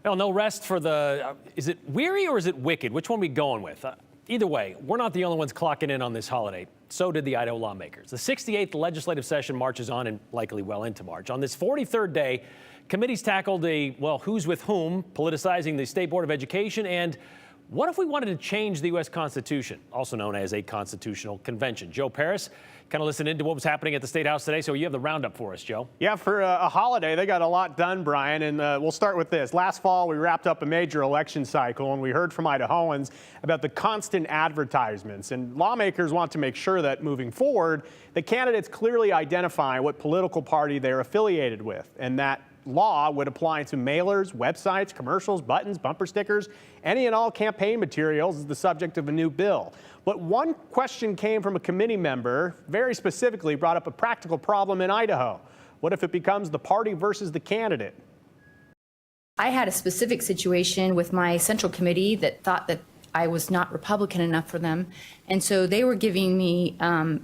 Well, no rest for the, is it weary or is it wicked? Which one are we going with? Either way, we're not the only ones clocking in on this holiday. So did the Idaho lawmakers. The 68th legislative session marches on and likely well into March. On this 43rd day, committees tackled who's with whom, politicizing the State Board of Education, and what if we wanted to change the U.S. Constitution, also known as a constitutional convention? Joe Parris kind of listened into what was happening at the State House today, so you have the roundup for us, Joe. Yeah, for a holiday, they got a lot done, Brian, and we'll start with this. Last fall, we wrapped up a major election cycle, and we heard from Idahoans about the constant advertisements, and lawmakers want to make sure that moving forward, the candidates clearly identify what political party they're affiliated with, and that law would apply to mailers, websites, commercials, buttons, bumper stickers. Any and all campaign materials is the subject of a new bill. But one question came from a committee member, very specifically brought up a practical problem in Idaho. What if it becomes the party versus the candidate? I had a specific situation with my central committee that thought that I was not Republican enough for them. And so they were giving me,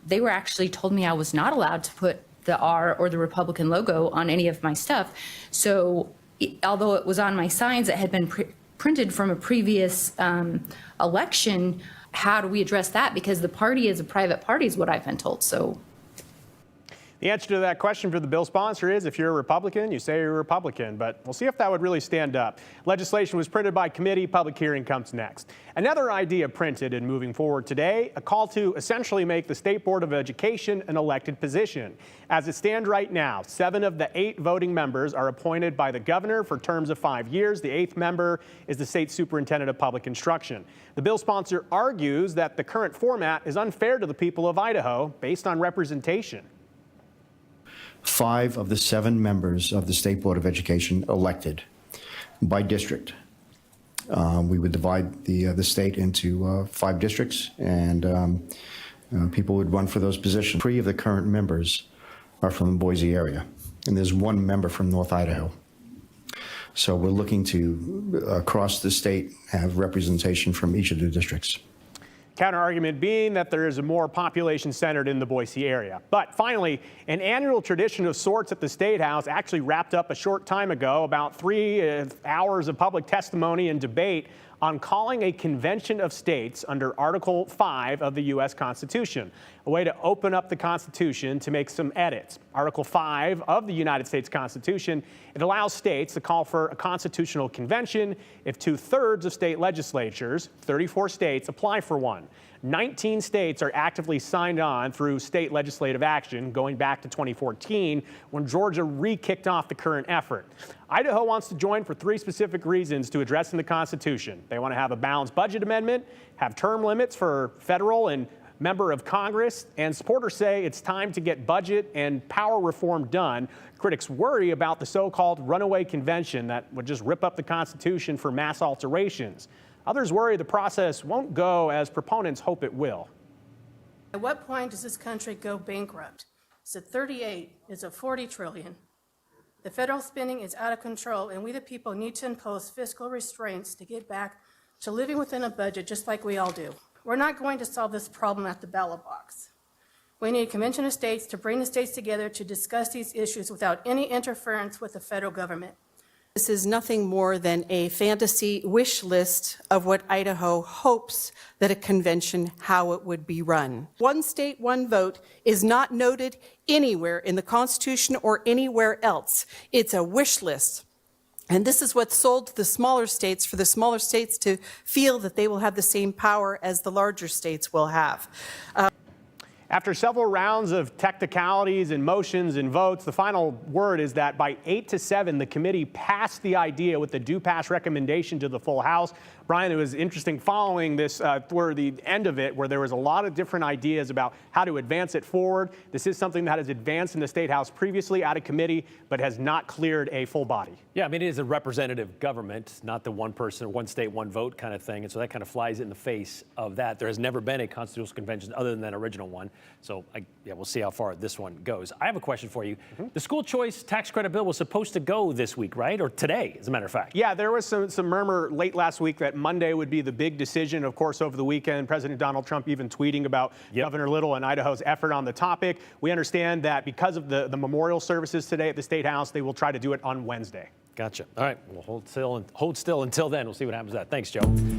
they were actually told me I was not allowed to put the R or the Republican logo on any of my stuff. So although it was on my signs that had been printed from a previous election, how do we address that? Because the party is a private party is what I've been told. So the answer to that question for the bill sponsor is if you're a Republican, you say you're a Republican, but we'll see if that would really stand up. Legislation was printed by committee. Public hearing comes next. Another idea printed and moving forward today, a call to essentially make the State Board of Education an elected position. As it stands right now, 7 of the 8 voting members are appointed by the governor for terms of 5 years. The 8th member is the state superintendent of public instruction. The bill sponsor argues that the current format is unfair to the people of Idaho based on representation. 5 of the 7 members of the State Board of Education elected by district. We would divide the state into 5 districts, and people would run for those positions. 3 of the current members are from the Boise area, and there's 1 member from North Idaho. So we're looking to, across the state, have representation from each of the districts. Counter-argument being that there is a more population centered in the Boise area. But finally, an annual tradition of sorts at the State House actually wrapped up a short time ago, about 3 hours of public testimony and debate on calling a convention of states under Article 5 of the U.S. Constitution, a way to open up the Constitution to make some edits. Article 5 of the United States Constitution, it allows states to call for a constitutional convention if 2/3 of state legislatures, 34 states, apply for one. 19 states are actively signed on through state legislative action going back to 2014 when Georgia re-kicked off the current effort. Idaho wants to join for 3 specific reasons to addressing the Constitution. They want to have a balanced budget amendment, have term limits for federal and member of Congress, and supporters say it's time to get budget and power reform done. Critics worry about the so-called runaway convention that would just rip up the Constitution for mass alterations. Others worry the process won't go as proponents hope it will. At what point does this country go bankrupt? Is it 38? Is it 40 trillion? The federal spending is out of control, and we the people need to impose fiscal restraints to get back to living within a budget just like we all do. We're not going to solve this problem at the ballot box. We need a convention of states to bring the states together to discuss these issues without any interference with the federal government. This is nothing more than a fantasy wish list of what Idaho hopes that a convention, how it would be run. One state, one vote is not noted anywhere in the Constitution or anywhere else. It's a wish list. And this is what's sold to the smaller states for the smaller states to feel that they will have the same power as the larger states will have. After several rounds of technicalities and motions and votes, the final word is that by 8 to 7, the committee passed the idea with the do-pass recommendation to the full House. Brian, it was interesting following this toward the end of it, where there was a lot of different ideas about how to advance it forward. This is something that has advanced in the State House previously out of committee, but has not cleared a full body. Yeah, I mean, it is a representative government, not the one person, one state, one vote kind of thing. And so that kind of flies in the face of that. There has never been a constitutional convention other than that original one. So we'll see how far this one goes. I have a question for you. The school choice tax credit bill was supposed to go this week, right? Or today, as a matter of fact. Yeah, there was some murmur late last week that Monday would be the big decision. Of course, over the weekend, President Donald Trump even tweeting about Governor Little and Idaho's effort on the topic. We understand that because of the memorial services today at the State House, they will try to do it on Wednesday. Gotcha. All right. We'll hold still until then. We'll see what happens with that. Thanks, Joe.